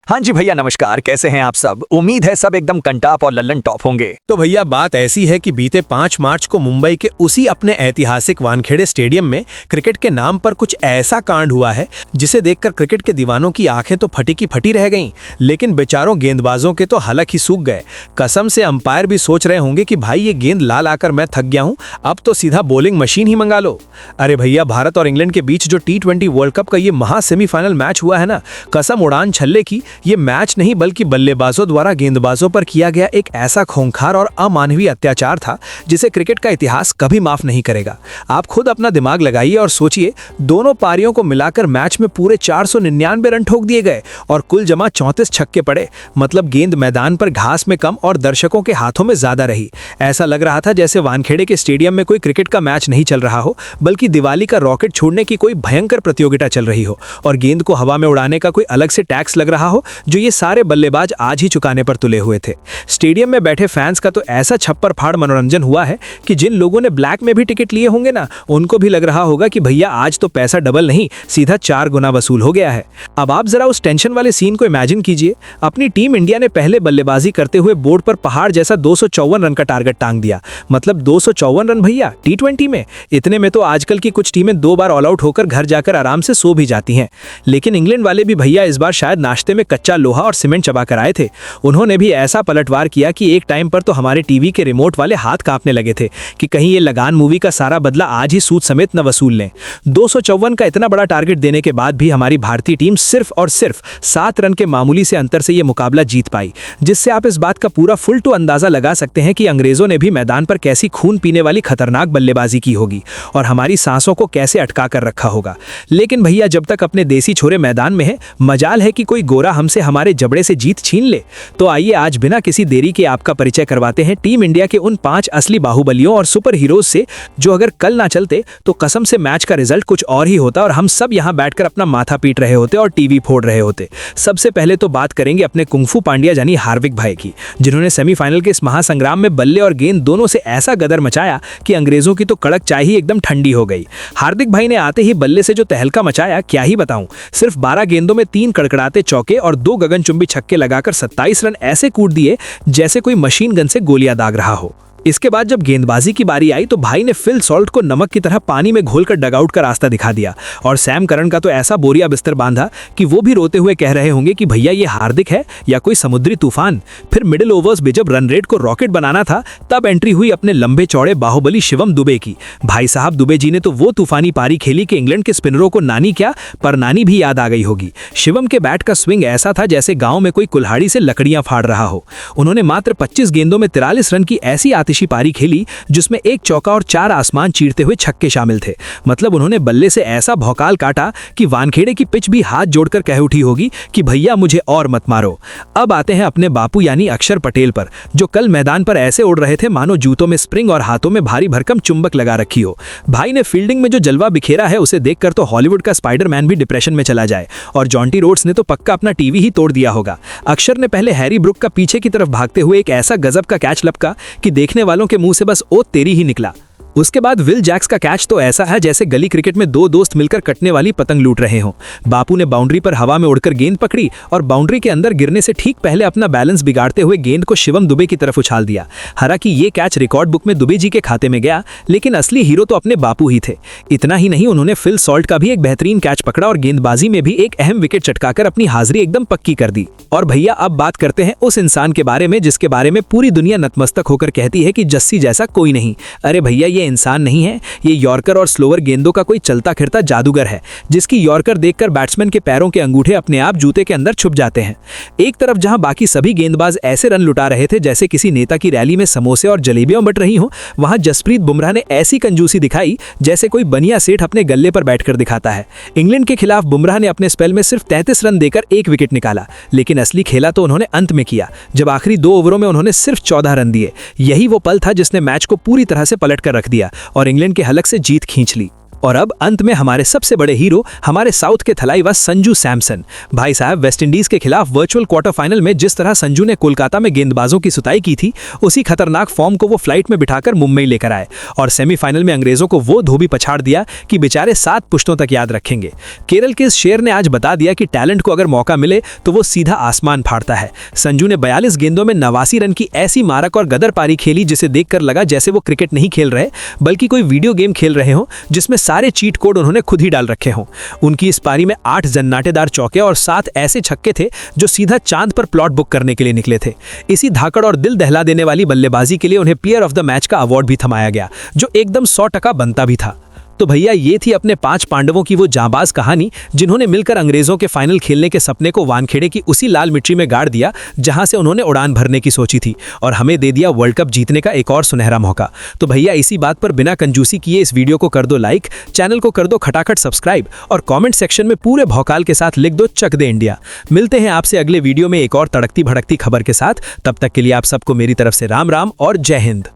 हाँ जी भैया, नमस्कार। कैसे हैं आप सब? उम्मीद है सब एकदम कंटाप और लल्लन टॉप होंगे। तो भैया बात ऐसी है कि बीते 5 मार्च को मुंबई के उसी अपने ऐतिहासिक वानखेड़े स्टेडियम में क्रिकेट के नाम पर कुछ ऐसा कांड हुआ है जिसे देखकर क्रिकेट के दीवानों की आंखें तो फटी की फटी रह गईं, लेकिन बेचारों गेंदबाजों के तो हलक ही सूख गए। कसम से अंपायर भी सोच रहे होंगे कि भाई ये गेंद ला लाकर मैं थक गया हूं, अब तो सीधा बॉलिंग मशीन ही मंगा लो। अरे भैया, भारत और इंग्लैंड के बीच जो T20 वर्ल्ड कप का ये महा सेमीफाइनल मैच हुआ है ना, कसम उड़ान छल्ले की, ये मैच नहीं बल्कि बल्लेबाजों द्वारा गेंदबाजों पर किया गया एक ऐसा खूंखार और अमानवीय अत्याचार था जिसे क्रिकेट का इतिहास कभी माफ नहीं करेगा। आप खुद अपना दिमाग लगाइए और सोचिए, दोनों पारियों को मिलाकर मैच में पूरे 499 रन ठोक दिए गए और कुल जमा 34 छक्के पड़े। मतलब गेंद मैदान पर घास में कम और दर्शकों के हाथों में ज्यादा रही। ऐसा लग रहा था जैसे वानखेड़े के स्टेडियम में कोई क्रिकेट का मैच नहीं चल रहा हो, बल्कि दिवाली का रॉकेट छोड़ने की कोई भयंकर प्रतियोगिता चल रही हो और गेंद को हवा में उड़ाने का कोई अलग से टैक्स लग रहा हो जो ये सारे बल्लेबाज आज ही चुकाने पर तुले हुए थे। स्टेडियम में बैठे फैंस का तो ऐसा छप्पर फाड़ मनोरंजन हुआ है कि जिन लोगों ने ब्लैक में भी टिकट लिए होंगे ना, उनको भी लग रहा होगा कि भैया आज तो पैसा डबल नहीं, सीधा 4 गुना वसूल हो गया है। अब आप जरा उस टेंशन वाले सीन को इमेजिन कीजिए। अपनी टीम इंडिया ने पहले बल्लेबाजी करते हुए बोर्ड पर पहाड़ जैसा 254 रन का टारगेट टांग दिया। मतलब 254 रन भैया T20 में। इतने में तो आजकल की कुछ टीमें 2 बार ऑल आउट होकर घर जाकर आराम से सो भी जाती हैं। लेकिन इंग्लैंड वाले भी भैया इस बार शायद नाश्ते में कच्चा लोहा और सीमेंट चबा कर आए थे। उन्होंने भी ऐसा पलटवार किया कि एक टाइम पर तो हमारे टीवी के रिमोट वाले हाथ कांपने लगे थे कि कहीं ये लगान मूवी का सारा बदला आज ही सूद समेत न वसूल लें। 254 का इतना बड़ा टारगेट देने के बाद भी हमारी भारतीय टीम सिर्फ और सिर्फ 7 रन के मामूली से अंतर से ये मुकाबला जीत पाई, जिससे आप इस बात का पूरा फुल टू अंदाजा लगा सकते हैं कि अंग्रेजों ने भी मैदान पर कैसी खून पीने वाली खतरनाक बल्लेबाजी की होगी और हमारी सांसों को कैसे अटका कर रखा होगा। लेकिन भैया, जब तक अपने देसी छोरे मैदान में है, मजाल है कि कोई गोरा हमसे हमारे जबड़े से जीत छीन ले। तो आइए आज बिना किसी देरी के आपका परिचय करवाते हैं टीम इंडिया के उन 5 असली बाहुबलियों और सुपर हीरोज से जो अगर कल ना चलते तो कसम से मैच का रिजल्ट कुछ और ही होता और हम सब यहां बैठकर अपना माथा पीट रहे होते और टीवी फोड़ रहे होते। सबसे पहले तो बात करेंगे अपने कुंफू पांड्या यानी हार्दिक भाई की, जिन्होंने सेमीफाइनल के इस महासंग्राम में बल्ले और गेंद दोनों से ऐसा गदर मचाया कि अंग्रेजों की तो कड़क चाय ही एकदम ठंडी हो गई। हार्दिक भाई ने आते ही बल्ले से जो तहलका मचाया, क्या ही बताऊं। सिर्फ 12 गेंदों में 3 कड़कड़ाते चौके और 2 गगनचुंबी छक्के लगाकर 27 रन ऐसे कूट दिए जैसे कोई मशीन गन से गोलियां दाग रहा हो। इसके बाद जब गेंदबाजी की बारी आई तो भाई ने फिल सॉल्ट को नमक की तरह पानी में घोलकर डगआउट का रास्ता दिखा दिया और सैम करन का तो ऐसा बोरिया बिस्तर बांधा कि वो भी रोते हुए कह रहे होंगे कि भैया ये हार्दिक है या कोई समुद्री तूफान। फिर मिडिल ओवर्स में जब रन रेट को रॉकेट बनाना था तब एंट्री हुई अपने लंबे चौड़े बाहुबली शिवम दुबे की। भाई साहब, दुबे जी ने तो वो तूफानी पारी खेली कि इंग्लैंड के स्पिनरों को नानी क्या पर नानी भी याद आ गई होगी। शिवम के बैट का स्विंग ऐसा था जैसे गांव में कोई कुल्हाड़ी से लकड़ियां फाड़ रहा हो। उन्होंने मात्र 25 गेंदों में 43 रन की ऐसी पारी खेली जिसमें 1 चौका और 4 आसमान चीरते हुए छक्के शामिल थे। मतलब उन्होंने बल्ले से ऐसा भौकाल काटा कि वानखेड़े की पिच भी हाथ जोड़कर कह उठी होगी कि भैया मुझे और मत मारो। अब आते हैं अपने बापू यानी अक्षर पटेल पर, जो कल मैदान पर ऐसे उड़ रहे थे मानो जूतों में स्प्रिंग और हाथों में भारी भरकम चुंबक लगा रखी हो। भाई ने फील्डिंग में जो जलवा बिखेरा है उसे देखकर तो हॉलीवुड का स्पाइडरमैन भी डिप्रेशन में चला जाए और जॉन्टी रोड्स ने तो पक्का अपना टीवी ही तोड़ दिया होगा। अक्षर ने पहले हैरी ब्रुक का पीछे की तरफ भागते हुए एक ऐसा गजब का कैच लपका कि देखने वालों के मुंह से बस ओ तेरी ही निकला। उसके बाद विल जैक्स का कैच तो ऐसा है जैसे गली क्रिकेट में 2 दोस्त मिलकर कटने वाली पतंग लूट रहे हों। बापू ने बाउंड्री पर हवा में उड़कर गेंद पकड़ी और बाउंड्री के अंदर गिरने से ठीक पहले अपना बैलेंस बिगाड़ते हुए गेंद को शिवम दुबे की तरफ उछाल दिया। हालांकि ये कैच रिकॉर्ड बुक में दुबे जी के खाते में गया, लेकिन असली हीरो तो अपने बापू ही थे। इतना ही नहीं, उन्होंने फिल सॉल्ट का भी एक बेहतरीन कैच पकड़ा और गेंदबाजी में भी एक अहम विकेट चटकाकर अपनी हाजिरी एकदम पक्की कर दी। और भैया, अब बात करते हैं उस इंसान के बारे में जिसके बारे में पूरी दुनिया नतमस्तक होकर कहती है कि जस्सी जैसा कोई नहीं। अरे भैया, ये इंसान नहीं है, ये यॉर्कर और स्लोअर गेंदों का कोई चलता फिरता जादूगर है, जिसकी यॉर्कर देखकर बैट्समैन के पैरों के अंगूठे अपने आप जूते के अंदर छुप जाते हैं। एक तरफ जहां बाकी सभी गेंदबाज ऐसे रन लुटा रहे थे जैसे किसी नेता की रैली में समोसे और जलेबियां बट रही हो, वहां जसप्रीत बुमराह ने ऐसी कंजूसी दिखाई जैसे कोई बनिया सेठ अपने गल्ले पर बैठकर दिखाता है। इंग्लैंड के खिलाफ बुमराह ने अपने स्पेल में सिर्फ 33 रन देकर 1 विकेट निकाला, लेकिन असली खेला तो उन्होंने अंत में किया जब आखिरी 2 ओवरों में उन्होंने सिर्फ 14 रन दिए। यही वो पल था जिसने मैच को पूरी तरह से पलट कर रख दिया और इंग्लैंड के हलक से जीत खींच ली। और अब अंत में हमारे सबसे बड़े हीरो, हमारे साउथ के थलाइवा संजू सैमसन। भाई साहब, वेस्टइंडीज के खिलाफ वर्चुअल क्वार्टर फाइनल में जिस तरह संजू ने कोलकाता में गेंदबाजों की सुताई की थी, उसी खतरनाक फॉर्म को वो फ्लाइट में बिठाकर मुंबई लेकर आए और सेमीफाइनल में अंग्रेजों को वो धोबी पछाड़ दिया कि बेचारे 7 पुश्तों तक याद रखेंगे। केरल के इस शेर ने आज बता दिया कि टैलेंट को अगर मौका मिले तो वो सीधा आसमान फाड़ता है। संजू ने 42 गेंदों में 89 रन की ऐसी मारक और गदर पारी खेली जिसे देखकर लगा जैसे वो क्रिकेट नहीं खेल रहे बल्कि कोई वीडियो गेम खेल रहे हों, जिसमें सारे चीट कोड उन्होंने खुद ही डाल रखे हों। उनकी इस पारी में 8 जन्नाटेदार चौके और 7 ऐसे छक्के थे जो सीधा चांद पर प्लॉट बुक करने के लिए निकले थे। इसी धाकड़ और दिल दहला देने वाली बल्लेबाजी के लिए उन्हें प्लेयर ऑफ द मैच का अवार्ड भी थमाया गया, जो एकदम 100% बनता भी था। तो भैया, ये थी अपने 5 पांडवों की वो जांबाज कहानी जिन्होंने मिलकर अंग्रेजों के फाइनल खेलने के सपने को वानखेड़े की उसी लाल मिट्टी में गाड़ दिया जहां से उन्होंने उड़ान भरने की सोची थी और हमें दे दिया वर्ल्ड कप जीतने का एक और सुनहरा मौका। तो भैया, इसी बात पर बिना कंजूसी किए इस वीडियो को कर दो लाइक, चैनल को कर दो खटाखट सब्सक्राइब और कॉमेंट सेक्शन में पूरे भौकाल के साथ लिख दो चक दे इंडिया। मिलते हैं आपसे अगले वीडियो में एक और तड़कती भड़कती खबर के साथ। तब तक के लिए आप सबको मेरी तरफ से राम राम और जय हिंद।